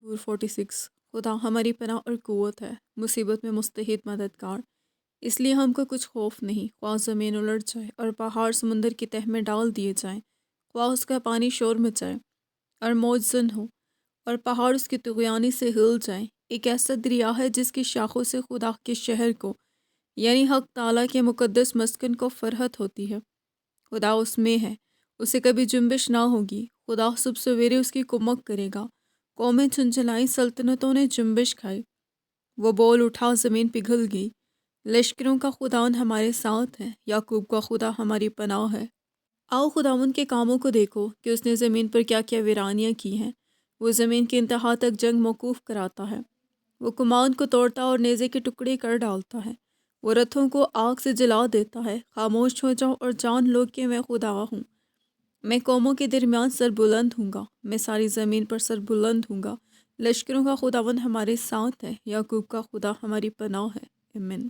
مزمور 46 خدا ہماری پناہ اور قوت ہے، مصیبت میں مستعد مددگار۔ اس لیے ہم کو کچھ خوف نہیں، خواہ زمین الٹ جائے اور پہاڑ سمندر کی تہ میں ڈال دیے جائیں، خواہ اس کا پانی شور مچائے اور موج زن ہو اور پہاڑ اس کی طغیانی سے ہل جائیں۔ ایک ایسا دریا ہے جس کی شاخوں سے خدا کے شہر کو یعنی حق تعالیٰ کے مقدس مسکن کو فرحت ہوتی ہے۔ خدا اس میں ہے، اسے کبھی جنبش نہ ہوگی۔ خدا صبح سویرے اس کی کمک کرے گا، قومیں جھنجھلائیں، سلطنتوں نے جنبش کھائی۔ وہ بول اٹھا، زمین پگھل گئی۔ لشکروں کا خداوند ہمارے ساتھ ہے، یعقوب کا خدا ہماری پناہ ہے۔ آؤ خداوند کے کاموں کو دیکھو کہ اس نے زمین پر کیا کیا ویرانیاں کی ہیں۔ وہ زمین کی انتہا تک جنگ موقوف کراتا ہے۔ وہ کمان کو توڑتا اور نیزے کے ٹکڑے کر ڈالتا ہے۔ وہ رتھوں کو آگ سے جلا دیتا ہے۔ خاموش ہو جاؤ اور جان لو کہ میں خدا ہوں۔ میں قوموں کے درمیان سر بلند ہوں گا، میں ساری زمین پر سر بلند ہوں گا۔ لشکروں کا خداوند ہمارے ساتھ ہے، یعقوب کا خدا ہماری پناہ ہے۔ آمین۔